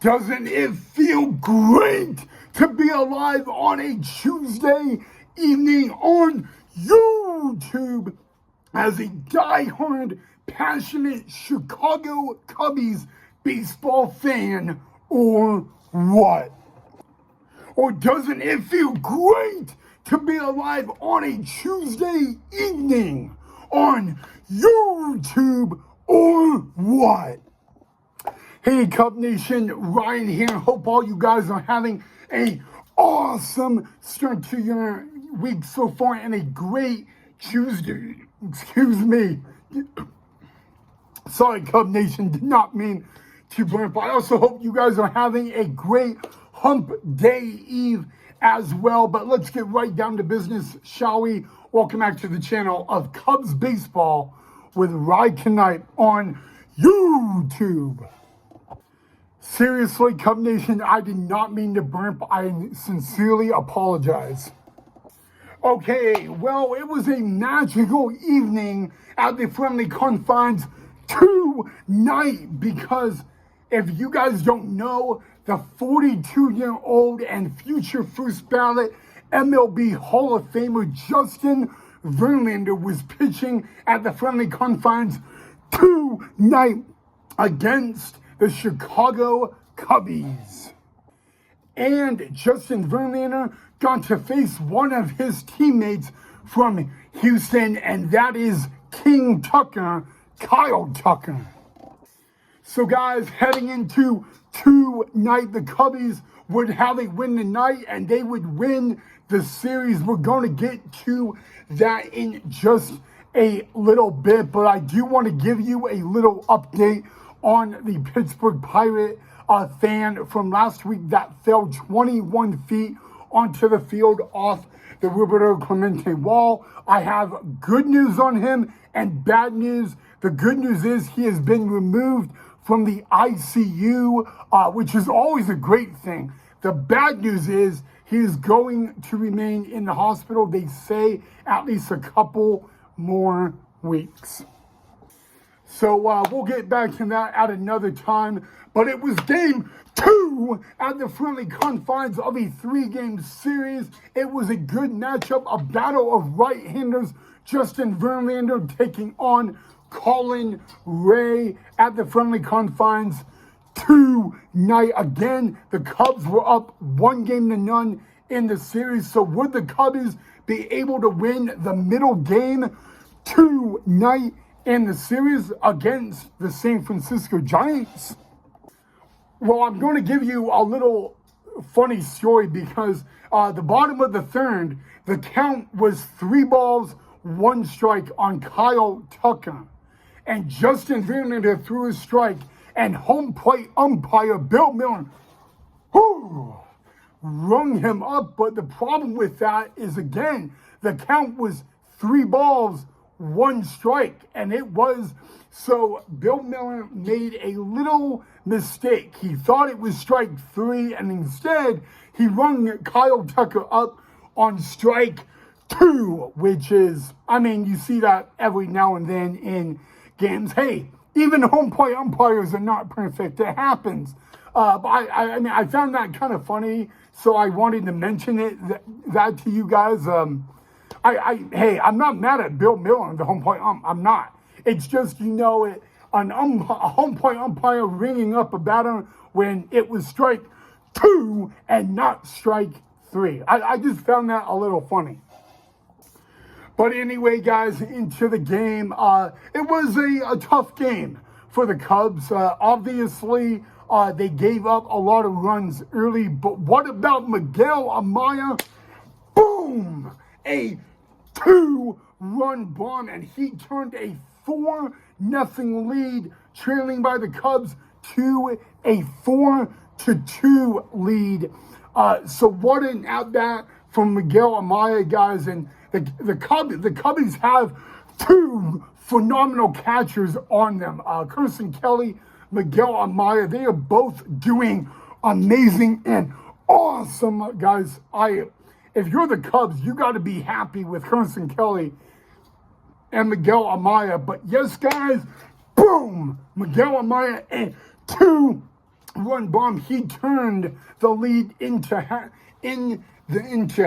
Doesn't it feel great to be alive on a Tuesday evening on YouTube as a diehard, passionate Chicago Cubbies baseball fan, or what? Or doesn't it feel great to be alive on a Tuesday evening on YouTube, or what? Hey Cub Nation, Ryan here. Hope all you guys are having an awesome start to your week so far and a great Tuesday. Excuse me. Sorry, Cub Nation, did not mean to burp. I also hope you guys are having a great Hump Day Eve as well. But let's get right down to business, shall we? Welcome back to the channel of Cubs Baseball with Ryan tonight on YouTube. Seriously, Cub Nation, I did not mean to burp. I sincerely apologize. Okay, well, it was a magical evening at the friendly confines tonight because if you guys don't know, the 42-year-old and future first ballot MLB Hall of Famer Justin Verlander was pitching at the friendly confines tonight against the Chicago Cubbies. And Justin Verlander got to face one of his teammates from Houston, and that is King Tucker, Kyle Tucker. So guys, heading into tonight, the Cubbies would have a win tonight, and they would win the series. We're going to get to that in just a little bit, but I do want to give you a little update on the Pittsburgh Pirate fan from last week that fell 21 feet onto the field off the Roberto Clemente wall. I have good news on him and bad news. The good news is he has been removed from the ICU, which is always a great thing. The bad news is he is going to remain in the hospital, they say, at least a couple more weeks. So we'll get back to that at another time. But it was game 2 at the friendly confines of a 3-game series. It was a good matchup, a battle of right-handers. Justin Verlander taking on Colin Ray at the friendly confines tonight. Again, the Cubs were up 1-0 in the series. So would the Cubbies be able to win the middle game tonight in the series against the San Francisco Giants? Well, I'm going to give you a little funny story because the bottom of the third, the count was 3 balls, 1 strike on Kyle Tucker. And Justin Verlander threw a strike, and home plate umpire Bill Miller rung him up. But the problem with that is, again, the count was 3 balls, 1 strike, and it was, so Bill Miller made a little mistake. He thought it was strike 3, and instead he rung Kyle Tucker up on strike 2, which is, I mean, you see that every now and then in games. Hey, even home plate umpires are not perfect. It happens. But I mean, I found that kind of funny, so I wanted to mention it that to you guys. Hey, I'm not mad at Bill Miller and the home plate ump. I'm not. It's just, you know, a home plate umpire ringing up a batter when it was strike 2 and not strike 3. I just found that a little funny. But anyway, guys, into the game. It was a tough game for the Cubs. Obviously, they gave up a lot of runs early. But what about Miguel Amaya? Boom! A 2-run bomb, and he turned a 4-0 lead, trailing by the Cubs, to a 4-2 lead. So what an at-bat from Miguel Amaya, guys. And the Cubbies have 2 phenomenal catchers on them. Carson Kelly, Miguel Amaya, they are both doing amazing and awesome, guys. If you're the Cubs, you got to be happy with Carson Kelly and Miguel Amaya. But yes, guys, boom, Miguel Amaya and 2 run bomb. He turned the lead into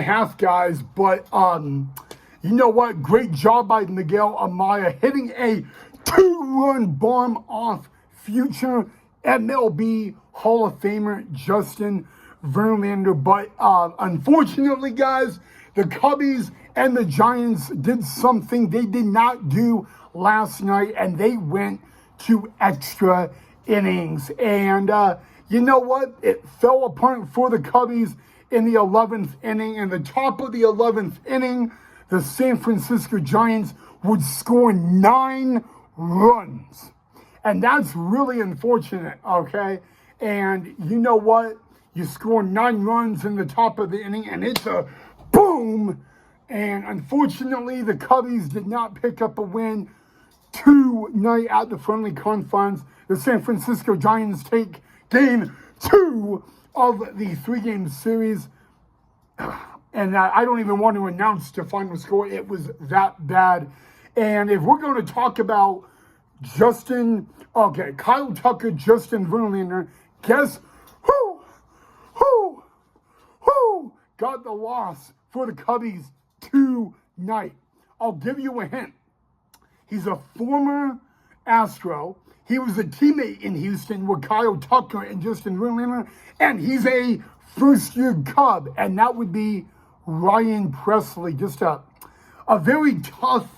half, guys. But you know what? Great job by Miguel Amaya hitting a 2-run bomb off future MLB Hall of Famer Justin Verlander. But unfortunately, guys, the Cubbies and the Giants did something they did not do last night, and they went to extra innings. And you know what? It fell apart for the Cubbies in the 11th inning. In the top of the 11th inning, the San Francisco Giants would score 9 runs. And that's really unfortunate, okay? And you know what? You score 9 runs in the top of the inning, and it's a boom. And unfortunately, the Cubbies did not pick up a win tonight at the friendly confines. The San Francisco Giants take game 2 of the 3-game series. And I don't even want to announce the final score. It was that bad. And if we're going to talk about Kyle Tucker, Justin Verlander, guess who got the loss for the Cubbies tonight? I'll give you a hint. He's a former Astro. He was a teammate in Houston with Kyle Tucker and Justin Verlander, and he's a first-year Cub, and that would be Ryan Presley. Just a very tough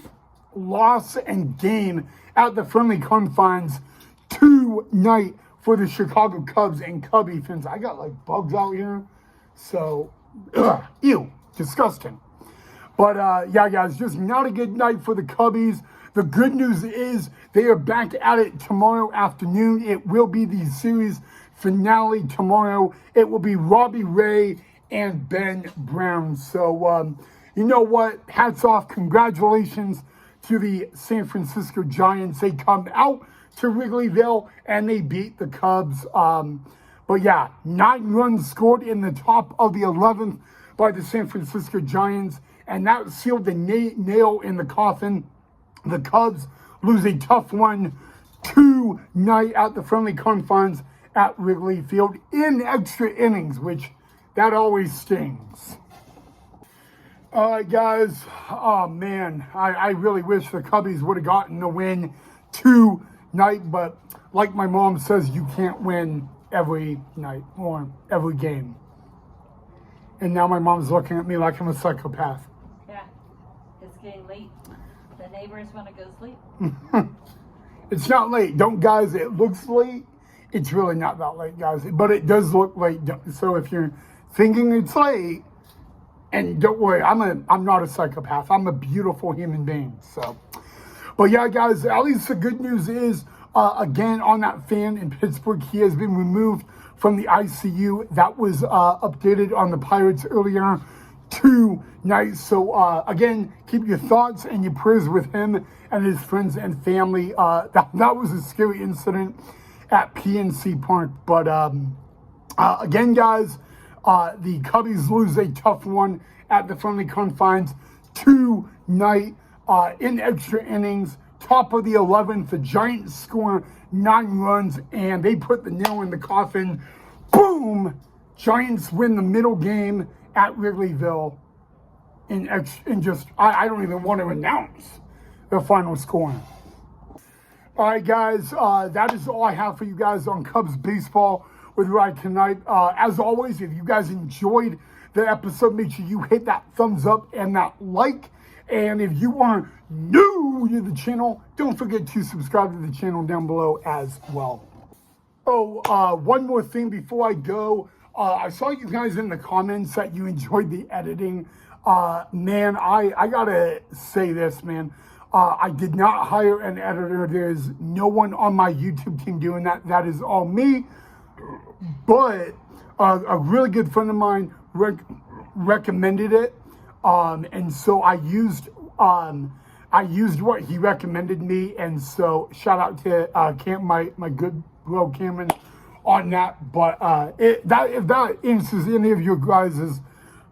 loss and game at the friendly confines tonight for the Chicago Cubs and Cubby fans. I got like bugs out here, so ew, disgusting. But yeah, guys, just not a good night for the Cubbies. The good news is they are back at it tomorrow afternoon. It will be the series finale tomorrow. It will be Robbie Ray and Ben Brown. So, you know what? Hats off. Congratulations to the San Francisco Giants. They come out to Wrigleyville and they beat the Cubs. But yeah, 9 runs scored in the top of the 11th by the San Francisco Giants, and that sealed the nail in the coffin. The Cubs lose a tough one tonight at the friendly confines at Wrigley Field in extra innings, which that always stings. All right, guys. Oh, man. I really wish the Cubbies would have gotten the win tonight, but like my mom says, you can't win every night or every game. And now my mom's looking at me like I'm a psychopath. Yeah, it's getting late. The neighbors want to go sleep. It's not late. Don't, guys, it looks late. It's really not that late, guys. But it does look late. So if you're thinking it's late, and don't worry, I'm not a psychopath. I'm a beautiful human being. So, but yeah, guys, at least the good news is, again, on that fan in Pittsburgh, he has been removed from the ICU. That was updated on the Pirates earlier tonight. So, again, keep your thoughts and your prayers with him and his friends and family. That was a scary incident at PNC Park. But, again, guys, the Cubbies lose a tough one at the friendly confines tonight in extra innings. Top of the 11th, the Giants score 9 runs, and they put the nail in the coffin. Boom! Giants win the middle game at Wrigleyville I don't even want to announce the final score. All right, guys, that is all I have for you guys on Cubs baseball with Ride tonight. As always, if you guys enjoyed the episode, make sure you hit that thumbs up and that like. And if you are new to the channel, don't forget to subscribe to the channel down below as well. Oh, one more thing before I go. I saw you guys in the comments that you enjoyed the editing. Man, I gotta say this, man. I did not hire an editor. There's no one on my YouTube team doing that. That is all me. But a really good friend of mine recommended it. And so I used what he recommended me, and so shout out to my good bro Cameron on that. But if that answers any of your guys'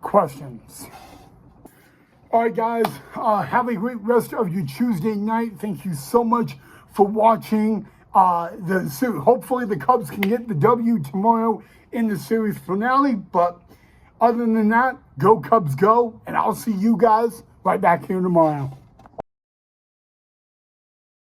questions. All right, guys, have a great rest of your Tuesday night. Thank you so much for watching. Hopefully the Cubs can get the W tomorrow in the series finale. But other than that, go Cubs go, and I'll see you guys right back here tomorrow.